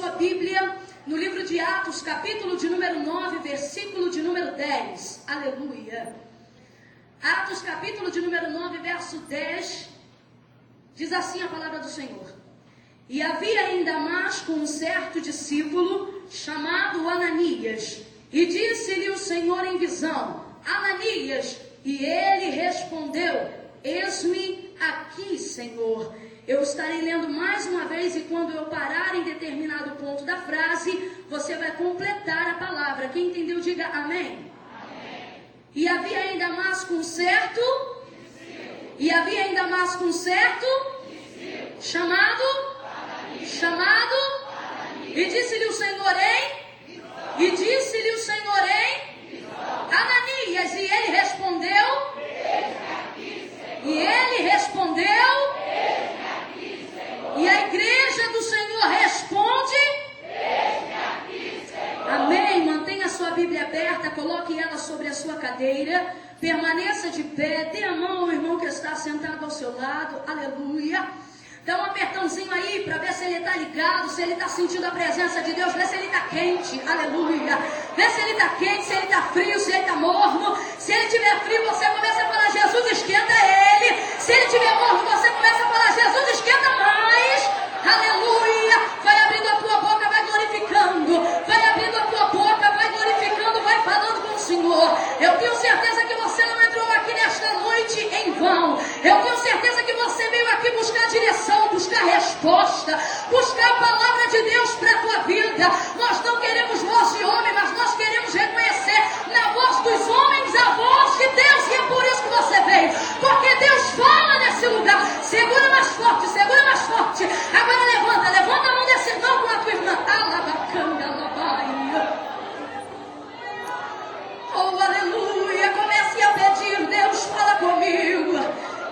sua Bíblia no livro de Atos, capítulo de número 9, versículo de número 10. Aleluia. Atos, capítulo de número 9, verso 10, diz assim a palavra do Senhor. E havia em Damasco um certo discípulo chamado Ananias, e disse-lhe o Senhor em visão, Ananias, e ele respondeu, eis-me aqui, Senhor. Eu estarei lendo mais uma vez e quando eu parar em determinado ponto da frase, você vai completar a palavra. Quem entendeu, diga amém. Amém. E havia em Damasco um certo chamado e disse-lhe o Senhor em Ananias, e ele respondeu e a igreja do Senhor responde amém. Mantenha a sua Bíblia aberta, coloque ela sobre a sua cadeira, permaneça de pé, dê a mão ao irmão que está sentado ao seu lado, aleluia. Dá um apertãozinho aí para ver se ele está ligado, se ele está sentindo a presença de Deus, vê se ele está quente, aleluia. Vê se ele está quente, se ele está frio, se ele está morno. Se ele estiver frio, você começa a falar, Jesus, esquenta ele. Se ele estiver morno, você começa a falar, Jesus, esquenta mais. Aleluia. Vai abrindo a tua boca, vai glorificando. Vai abrindo a tua boca, vai glorificando, vai falando com o Senhor. Eu tenho certeza que você não entrou aqui nesta noite em vão. Eu tenho certeza que você veio aqui buscar direção, buscar resposta, buscar a palavra de Deus para a tua vida. Nós não queremos voz de homem, mas nós queremos reconhecer na voz dos homens a voz de Deus. E é por isso que você veio, porque Deus fala nesse lugar. Segura mais forte, segura mais forte. Agora levanta a mão desse irmão com a tua irmã. Alabacanga, alabaia. Oh, aleluia. Comece a pedir, Deus fala comigo.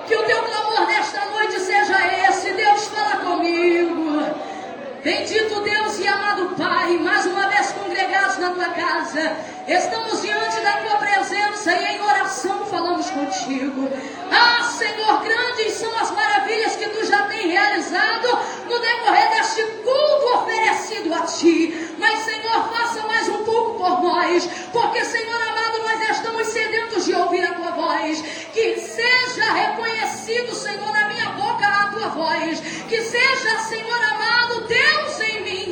Que o teu clamor nesta noite seja esse, Deus fala comigo. Bendito Deus e amado Pai, mais uma vez congregados na tua casa, estamos diante da tua presença e em oração falamos contigo. Ah, Senhor, grandes são as maravilhas que tu já tem realizado no decorrer deste culto oferecido a ti. Mas, Senhor, faça mais um pouco por nós, porque, Senhor amado, nós estamos sedentos de ouvir a tua voz. Que seja reconhecido, Senhor, na minha boca a tua voz. Que seja, Senhor amado, Deus em mim.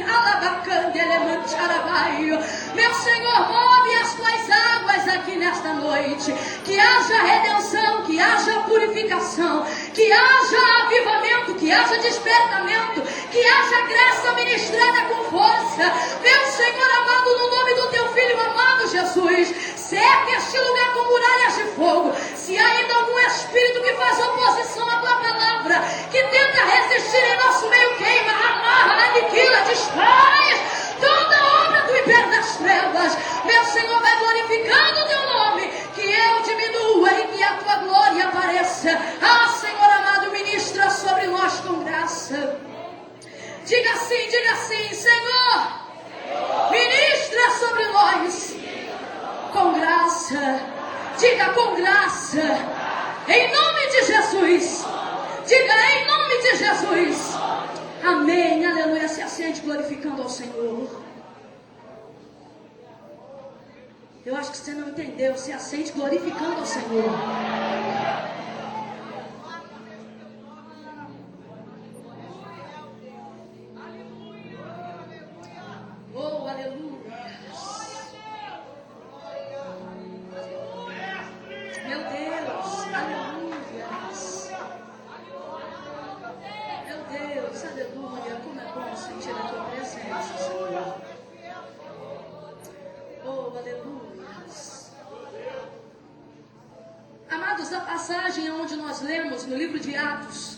Meu Senhor, move as tuas águas aqui nesta noite. Que haja redenção, que haja purificação, que haja avivamento, que haja despertamento, que haja graça ministrada com força. Meu Senhor amado, no nome do teu Filho amado Jesus, cerca este lugar com muralhas de fogo. Se há ainda algum espírito que faz oposição à tua palavra, que tenta resistir em nosso meio, queima, amarra, aniquila, desfaz toda obra do império das trevas. Meu Senhor, vai glorificando o teu nome, que eu diminua e que a tua glória apareça. Ah, Senhor amado, ministra sobre nós com graça. Diga assim, Senhor, ministra sobre nós com graça. Diga com graça, em nome de Jesus. Diga em nome de Jesus. Amém, aleluia. Se assente glorificando ao Senhor. Eu acho que você não entendeu. Se assente glorificando ao Senhor. Oh, aleluia. Meu Deus, aleluia. Meu Deus, aleluia. Como é bom sentir a tua presença, Senhor. Oh, aleluia. Amados, a passagem onde nós lemos no livro de Atos,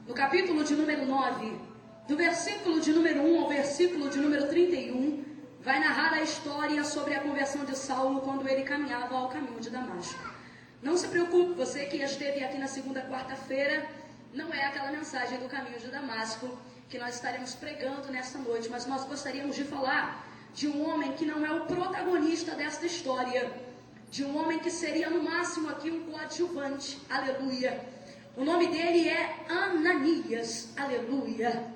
no capítulo de número 9, do versículo de número 1 ao versículo de número 31, vai narrar a história sobre a conversão de Saulo quando ele caminhava ao caminho de Damasco. Não se preocupe, você que esteve aqui na segunda quarta-feira, não é aquela mensagem do caminho de Damasco que nós estaremos pregando nesta noite, mas nós gostaríamos de falar de um homem que não é o protagonista desta história, de um homem que seria no máximo aqui um coadjuvante, aleluia. O nome dele é Ananias, aleluia.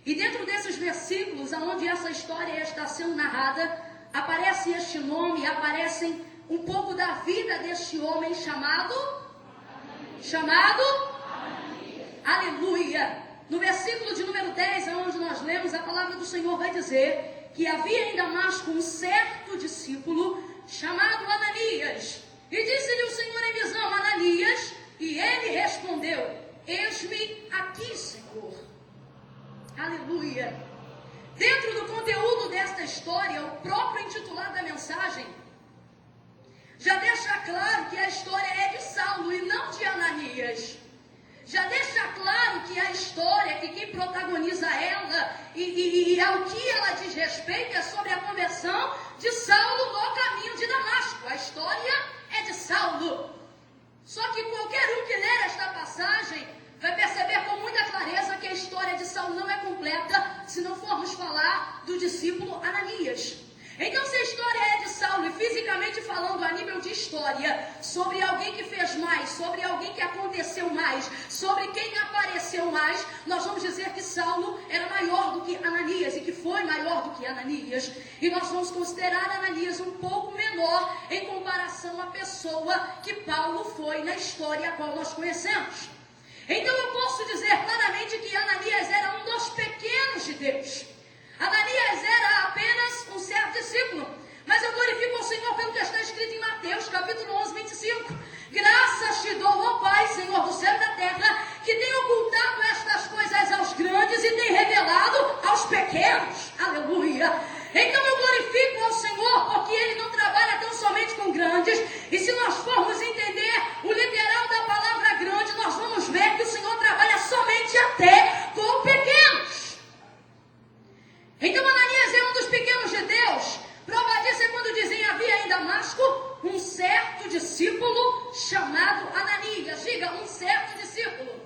E dentro desses versículos, onde essa história está sendo narrada, aparece este nome, aparecem um pouco da vida deste homem chamado Aleluia. No versículo de número 10, onde nós lemos, a palavra do Senhor vai dizer que havia em Damasco um certo discípulo chamado Ananias. E disse-lhe o Senhor em visão: Ananias, e ele respondeu: eis-me aqui, Senhor. Aleluia. Dentro do conteúdo desta história, o próprio intitulado da mensagem já deixa claro que a história é de Saulo e não de Ananias. Já deixa claro que a história, que quem protagoniza ela e ao que ela diz respeito é sobre a conversão de Saulo no caminho de Damasco. A história é de Saulo. Só que qualquer um que ler esta passagem vai perceber com muita clareza que a história de Saulo não é completa se não formos falar do discípulo Ananias. Então, se a história é de Saulo, e fisicamente falando a nível de história, sobre alguém que fez mais, sobre alguém que aconteceu mais, sobre quem apareceu mais, nós vamos dizer que Saulo era maior do que Ananias, e que foi maior do que Ananias. E nós vamos considerar Ananias um pouco menor em comparação à pessoa que Paulo foi na história a qual nós conhecemos. Então eu posso dizer claramente que Ananias era um dos pequenos de Deus. Ananias era apenas um certo discípulo. Mas eu glorifico ao Senhor pelo que está escrito em Mateus, capítulo 11, 25. Graças te dou, ó Pai, Senhor do céu e da terra, que tem ocultado estas coisas aos grandes e tem revelado aos pequenos. Aleluia. Então eu glorifico ao Senhor, porque Ele não trabalha tão somente com grandes. E se nós formos entender o literal da palavra grande, nós vamos ver que o Senhor trabalha somente até com pequenos. Então Ananias é um dos pequenos de Deus. Prova disso é quando dizem: havia em Damasco um certo discípulo chamado Ananias. Diga, um certo discípulo.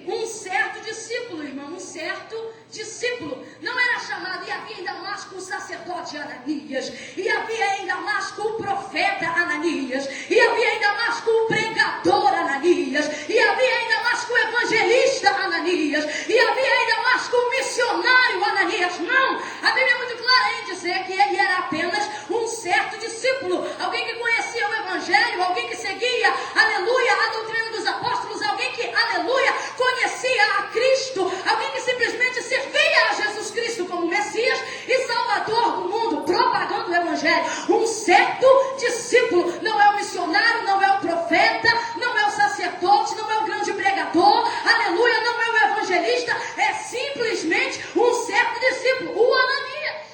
Um certo discípulo, irmão, um certo discípulo. Não era chamado, e havia em Damasco o sacerdote Ananias, e havia em Damasco o profeta Ananias, e havia em Damasco o pregador Ananias, e havia em Damasco o evangelista Ananias, e havia em Damasco o missionário Ananias. Não, a Bíblia é muito clara em dizer que ele era apenas um certo discípulo, alguém que conhecia o evangelho, alguém que seguia, aleluia, a doutrina dos apóstolos, alguém que, aleluia, conhecia a Cristo, alguém que simplesmente servia a Jesus Cristo como Messias e Salvador do mundo, propagando o Evangelho. Um certo discípulo, não é o missionário, não é o profeta, não é o sacerdote, não é o grande pregador, aleluia, não é o evangelista, é simplesmente um certo discípulo, o Ananias,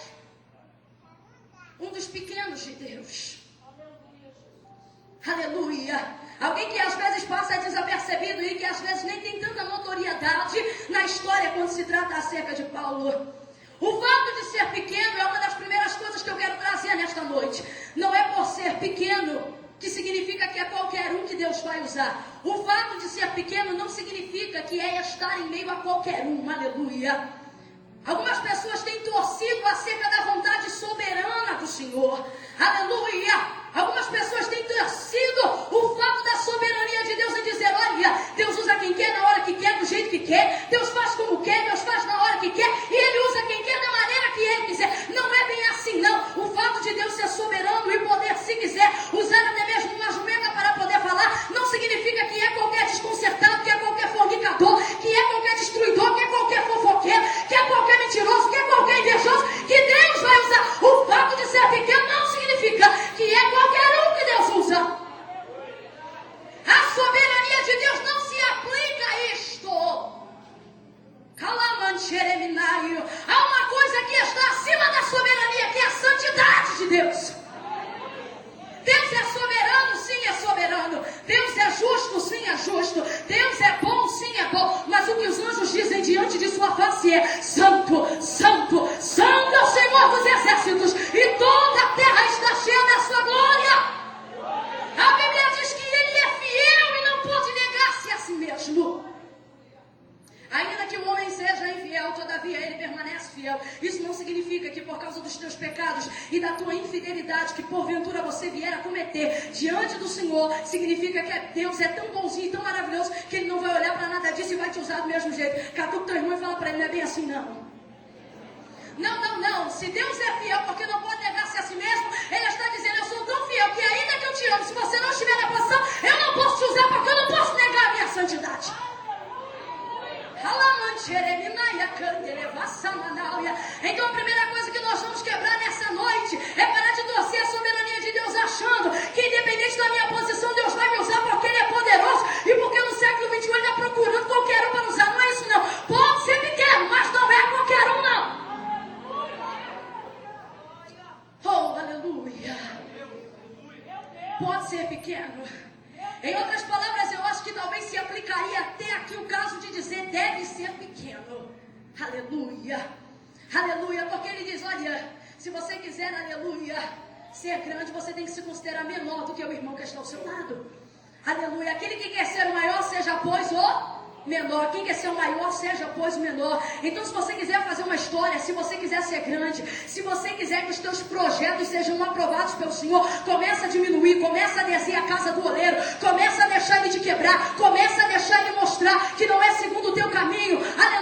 um dos pequenos de Deus. Aleluia. Alguém que às vezes passa desapercebido e que às vezes nem tem tanta notoriedade na história quando se trata acerca de Paulo. O fato de ser pequeno é uma das primeiras coisas que eu quero trazer nesta noite. Não é por ser pequeno que significa que é qualquer um que Deus vai usar. O fato de ser pequeno não significa que é estar em meio a qualquer um. Aleluia. Algumas pessoas têm torcido acerca da vontade soberana do Senhor. Aleluia. Algumas pessoas têm torcido o fato da soberania de Deus em dizer: olha, Deus usa quem quer, na hora que quer, do jeito que quer. Deus faz como quer, Deus faz na hora que quer. E Ele usa quem quer da maneira que Ele quiser. Não é bem assim, não. O fato de Deus ser soberano e poder, se quiser, usar até mesmo uma jumenta para poder falar, não significa que é qualquer desconcertado, que é qualquer fornicador, que é qualquer destruidor, que é qualquer fofoqueiro, que é qualquer mentiroso, que é qualquer invejoso, que Deus vai usar. O fato de ser pequeno não significa que é qualquer um que Deus usa. A soberania de Deus não se aplica a isto. Há uma coisa que está acima da soberania, que é a santidade de Deus. Deus é soberano, sim é soberano. Deus é justo, sim é justo. Deus é bom, sim é bom. Mas o que os anjos dizem diante de sua face é: santo, santo, santo é o Senhor dos exércitos, e toda a terra está cheia da sua glória. A Bíblia diz que Ele é fiel e não pode negar-se a si mesmo. Ainda que o homem seja infiel, todavia ele permanece fiel. Isso não significa que por causa dos teus pecados e da tua infidelidade que porventura você vier a cometer diante do Senhor, significa que Deus é tão bonzinho e tão maravilhoso que Ele não vai olhar para nada disso e vai te usar do mesmo jeito. Catuca teu irmão e fala para ele: não é bem assim não. Não. Se Deus é fiel, porque não pode negar-se a si mesmo, Ele está dizendo, eu sou tão fiel que ainda que eu te amo, se você não estiver na posição, eu não posso te usar porque eu não posso negar a minha santidade. Então a primeira coisa que nós vamos quebrar nessa noite é parar de torcer a soberania de Deus, achando que independente da minha posição, Deus vai me usar porque Ele é poderoso e porque no século XXI Ele está procurando qualquer um para usar. Não é isso não. Pode ser pequeno, mas não é qualquer um não. Oh, aleluia. Pode ser pequeno. Em outras palavras, eu acho que talvez se aplicaria até aqui o caso de dizer deve ser pequeno. Aleluia. Aleluia. Porque ele diz, olha, se você quiser, aleluia, ser grande, você tem que se considerar menor do que o irmão que está ao seu lado. Aleluia. Aquele que quer ser o maior, seja pois o menor. Quem quer ser o maior, seja pois o menor. Então se você quiser fazer uma história, se você quiser ser grande, se você quiser que os teus projetos sejam aprovados pelo Senhor, começa a diminuir, começa a descer a casa do oleiro, começa a deixar ele te quebrar, começa a deixar ele mostrar que não é segundo o teu caminho. Aleluia.